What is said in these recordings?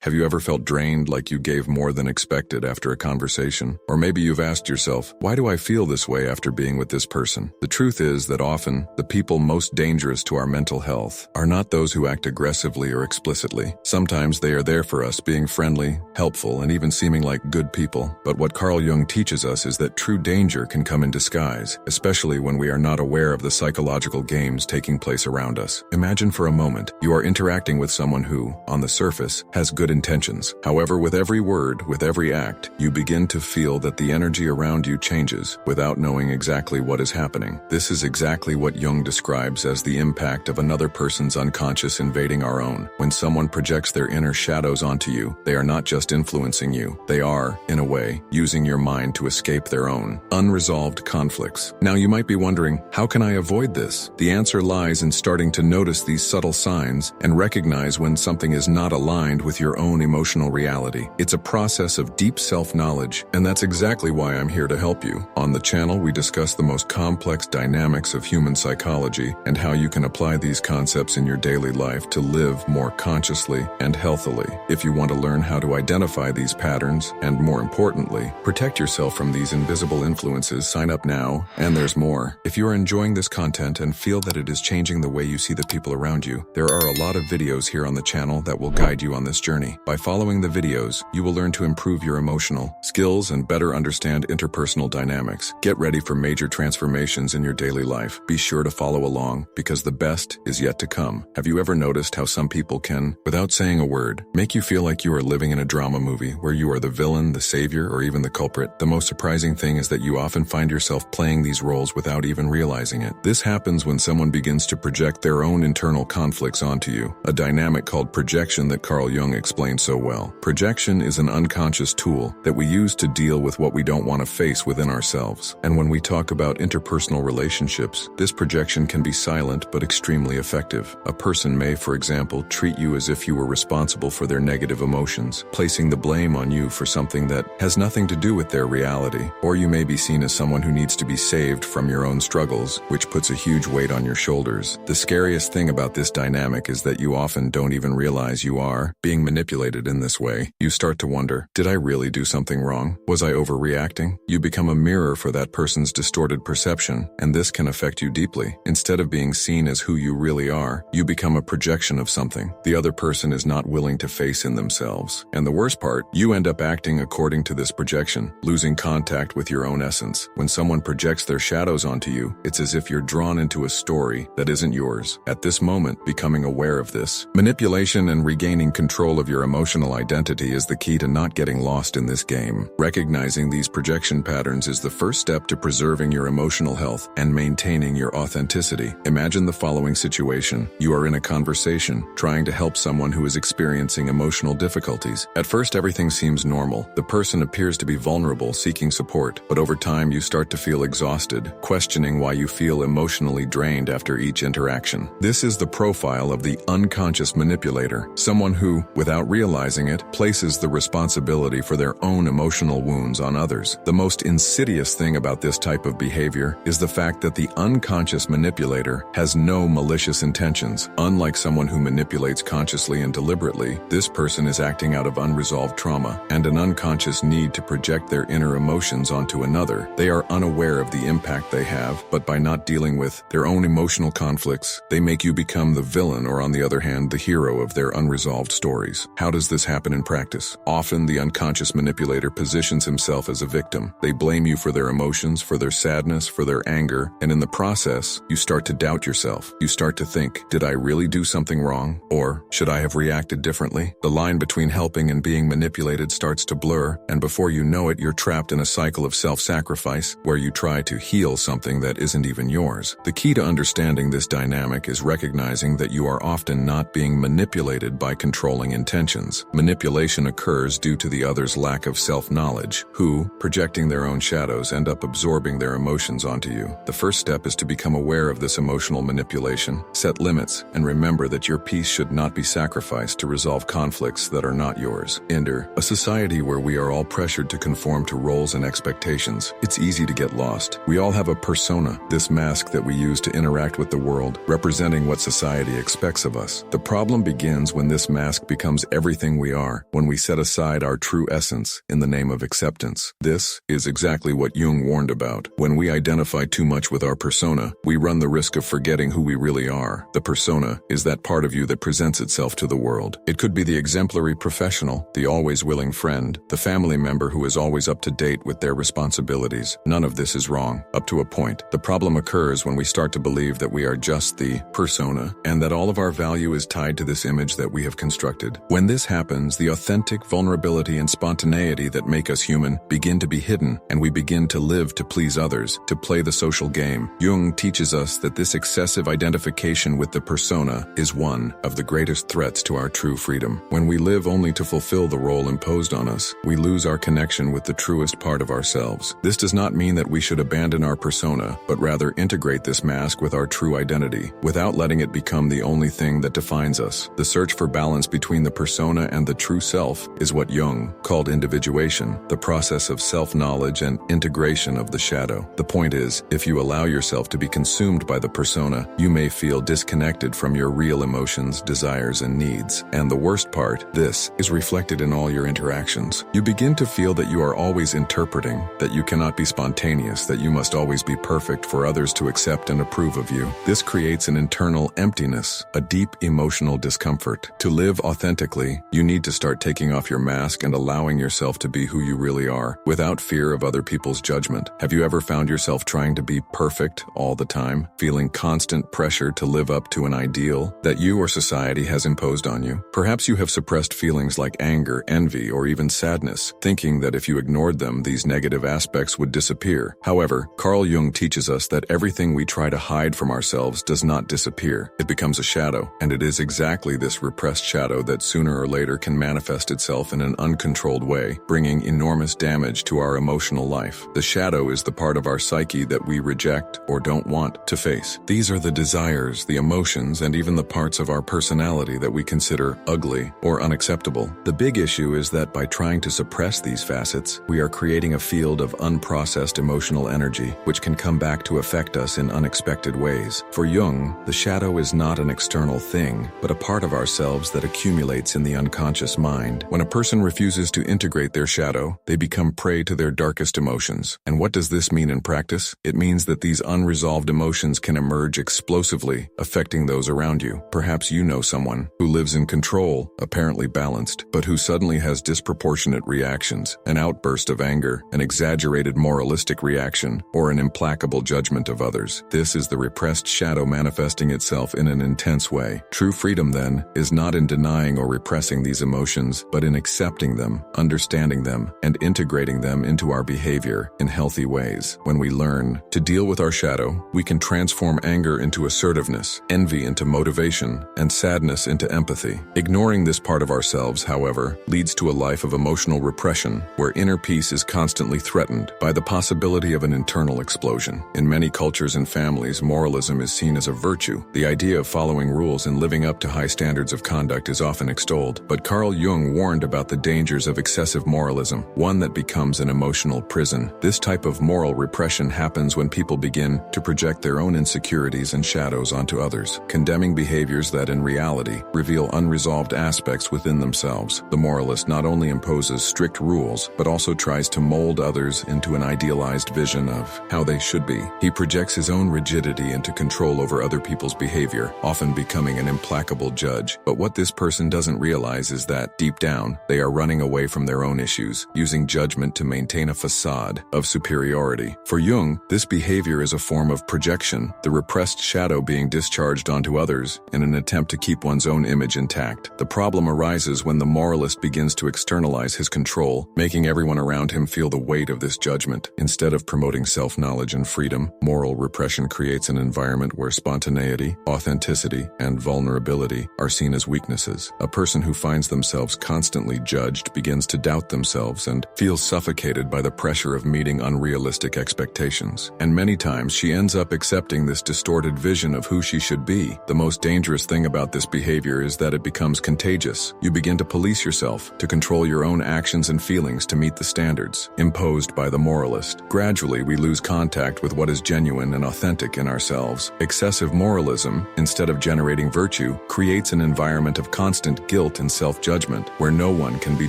Have you ever felt drained, like you gave more than expected after a conversation? Or maybe you've asked yourself, why do I feel this way after being with this person? The truth is that often, the people most dangerous to our mental health are not those who act aggressively or explicitly. Sometimes they are there for us, being friendly, helpful, and even seeming like good people. But what Carl Jung teaches us is that true danger can come in disguise, especially when we are not aware of the psychological games taking place around us. Imagine for a moment, you are interacting with someone who, on the surface, has good intentions. However, with every word, with every act, you begin to feel that the energy around you changes without knowing exactly what is happening. This is exactly what Jung describes as the impact of another person's unconscious invading our own. When someone projects their inner shadows onto you, they are not just influencing you. They are, in a way, using your mind to escape their own unresolved conflicts. Now you might be wondering, how can I avoid this? The answer lies in starting to notice these subtle signs and recognize when something is not aligned with your own emotional reality. It's a process of deep self-knowledge, and that's exactly why I'm here to help you. On the channel, we discuss the most complex dynamics of human psychology and how you can apply these concepts in your daily life to live more consciously and healthily. If you want to learn how to identify these patterns and, more importantly, protect yourself from these invisible influences, sign up now, and there's more. If you are enjoying this content and feel that it is changing the way you see the people around you, there are a lot of videos here on the channel that will guide you on this journey. By following the videos, you will learn to improve your emotional skills and better understand interpersonal dynamics. Get ready for major transformations in your daily life. Be sure to follow along, because the best is yet to come. Have you ever noticed how some people can, without saying a word, make you feel like you are living in a drama movie where you are the villain, the savior, or even the culprit? The most surprising thing is that you often find yourself playing these roles without even realizing it. This happens when someone begins to project their own internal conflicts onto you, a dynamic called projection that Carl Jung explained so well. Projection is an unconscious tool that we use to deal with what we don't want to face within ourselves. And when we talk about interpersonal relationships, this projection can be silent but extremely effective. A person may, for example, treat you as if you were responsible for their negative emotions, placing the blame on you for something that has nothing to do with their reality. Or you may be seen as someone who needs to be saved from your own struggles, which puts a huge weight on your shoulders. The scariest thing about this dynamic is that you often don't even realize you are being manipulated in this way. You start to wonder, did I really do something wrong? Was I overreacting? You become a mirror for that person's distorted perception, and this can affect you deeply. Instead of being seen as who you really are, you become a projection of something the other person is not willing to face in themselves. And the worst part, you end up acting according to this projection, losing contact with your own essence. When someone projects their shadows onto you, it's as if you're drawn into a story that isn't yours. At this moment, becoming aware of this manipulation and regaining control of your emotional identity is the key to not getting lost in this game. Recognizing these projection patterns is the first step to preserving your emotional health and maintaining your authenticity. Imagine the following situation. You are in a conversation, trying to help someone who is experiencing emotional difficulties. At first, everything seems normal. The person appears to be vulnerable, seeking support. But over time, you start to feel exhausted, questioning why you feel emotionally drained after each interaction. This is the profile of the unconscious manipulator, someone who, without realizing it, places the responsibility for their own emotional wounds on others. The most insidious thing about this type of behavior is the fact that the unconscious manipulator has no malicious intentions. Unlike someone who manipulates consciously and deliberately, this person is acting out of unresolved trauma and an unconscious need to project their inner emotions onto another. They are unaware of the impact they have, but by not dealing with their own emotional conflicts, they make you become the villain, or on the other hand, the hero of their unresolved stories. How does this happen in practice? Often, the unconscious manipulator positions himself as a victim. They blame you for their emotions, for their sadness, for their anger, and in the process, you start to doubt yourself. You start to think, did I really do something wrong? Or should I have reacted differently? The line between helping and being manipulated starts to blur, and before you know it, you're trapped in a cycle of self-sacrifice where you try to heal something that isn't even yours. The key to understanding this dynamic is recognizing that you are often not being manipulated by controlling intentions. Manipulation occurs due to the other's lack of self-knowledge, who, projecting their own shadows, end up absorbing their emotions onto you. The first step is to become aware of this emotional manipulation, set limits, and remember that your peace should not be sacrificed to resolve conflicts that are not yours. Enter a society where we are all pressured to conform to roles and expectations. It's easy to get lost. We all have a persona, this mask that we use to interact with the world, representing what society expects of us. The problem begins when this mask becomes everything we are when we set aside our true essence in the name of acceptance. This is exactly what Jung warned about. When we identify too much with our persona, we run the risk of forgetting who we really are. The persona is that part of you that presents itself to the world. It could be the exemplary professional, the always willing friend, the family member who is always up to date with their responsibilities. None of this is wrong, up to a point. The problem occurs when we start to believe that we are just the persona, and that all of our value is tied to this image that we have constructed. When this happens, the authentic vulnerability and spontaneity that make us human begin to be hidden, and we begin to live to please others, to play the social game. Jung teaches us that this excessive identification with the persona is one of the greatest threats to our true freedom. When we live only to fulfill the role imposed on us, we lose our connection with the truest part of ourselves. This does not mean that we should abandon our persona, but rather integrate this mask with our true identity, without letting it become the only thing that defines us. The search for balance between the persona and the true self is what Jung called individuation, the process of self-knowledge and integration of the shadow. The point is, if you allow yourself to be consumed by the persona, you may feel disconnected from your real emotions, desires, and needs. And the worst part, this is reflected in all your interactions. You begin to feel that you are always interpreting, that you cannot be spontaneous, that you must always be perfect for others to accept and approve of you. This creates an internal emptiness, a deep emotional discomfort. To live authentically, you need to start taking off your mask and allowing yourself to be who you really are, without fear of other people's judgment. Have you ever found yourself trying to be perfect all the time, feeling constant pressure to live up to an ideal that you or society has imposed on you? Perhaps you have suppressed feelings like anger, envy, or even sadness, thinking that if you ignored them, these negative aspects would disappear. However, Carl Jung teaches us that everything we try to hide from ourselves does not disappear. It becomes a shadow, and it is exactly this repressed shadow that sooner or later can manifest itself in an uncontrolled way, bringing enormous damage to our emotional life. The shadow is the part of our psyche that we reject or don't want to face. These are the desires, the emotions, and even the parts of our personality that we consider ugly or unacceptable. The big issue is that by trying to suppress these facets, we are creating a field of unprocessed emotional energy, which can come back to affect us in unexpected ways. For Jung, the shadow is not an external thing, but a part of ourselves that accumulates in the unconscious mind. When a person refuses to integrate their shadow, they become prey to their darkest emotions. And what does this mean in practice? It means that these unresolved emotions can emerge explosively, affecting those around you. Perhaps you know someone who lives in control, apparently balanced, but who suddenly has disproportionate reactions, an outburst of anger, an exaggerated moralistic reaction, or an implacable judgment of others. This is the repressed shadow manifesting itself in an intense way. True freedom, then, is not in denying or repressing these emotions, but in accepting them, understanding them, and integrating them into our behavior in healthy ways. When we learn to deal with our shadow, we can transform anger into assertiveness, envy into motivation, and sadness into empathy. Ignoring this part of ourselves, however, leads to a life of emotional repression, where inner peace is constantly threatened by the possibility of an internal explosion. In many cultures and families, moralism is seen as a virtue. The idea of following rules and living up to high standards of conduct is often extolled, but Carl Jung warned about the dangers of excessive moralism, one that becomes an emotional prison. This type of moral repression happens when people begin to project their own insecurities and shadows onto others, condemning behaviors that in reality reveal unresolved aspects within themselves. The moralist not only imposes strict rules, but also tries to mold others into an idealized vision of how they should be. He projects his own rigidity into control over other people's behavior, often becoming an implacable judge. But what this person doesn't realize is that, deep down, they are running away from their own issues, using judgment to maintain a facade of superiority. For Jung, this behavior is a form of projection, the repressed shadow being discharged onto others in an attempt to keep one's own image intact. The problem arises when the moralist begins to externalize his control, making everyone around him feel the weight of this judgment. Instead of promoting self-knowledge and freedom, moral repression creates an environment where spontaneity, authenticity, and vulnerability are seen as weaknesses. A person who finds themselves constantly judged begins to doubt themselves and feels suffocated by the pressure of meeting unrealistic expectations. And many times she ends up accepting this distorted vision of who she should be. The most dangerous thing about this behavior is that it becomes contagious. You begin to police yourself, to control your own actions and feelings to meet the standards imposed by the moralist. Gradually, we lose contact with what is genuine and authentic in ourselves. Excessive moralism, instead of generating virtue, creates an environment of constant guilt guilt and self-judgment, where no one can be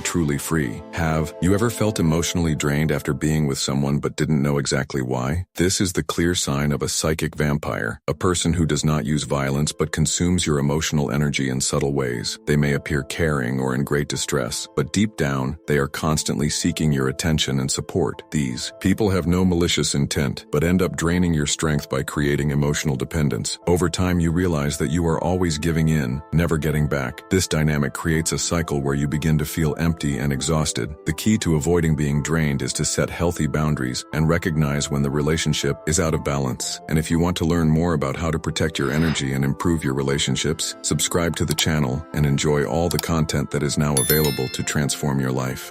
truly free. Have you ever felt emotionally drained after being with someone but didn't know exactly why? This is the clear sign of a psychic vampire, a person who does not use violence but consumes your emotional energy in subtle ways. They may appear caring or in great distress, but deep down, they are constantly seeking your attention and support. These people have no malicious intent, but end up draining your strength by creating emotional dependence. Over time, you realize that you are always giving in, never getting back. This dynamic creates a cycle where you begin to feel empty and exhausted. The key to avoiding being drained is to set healthy boundaries and recognize when the relationship is out of balance. And if you want to learn more about how to protect your energy and improve your relationships, subscribe to the channel and enjoy all the content that is now available to transform your life.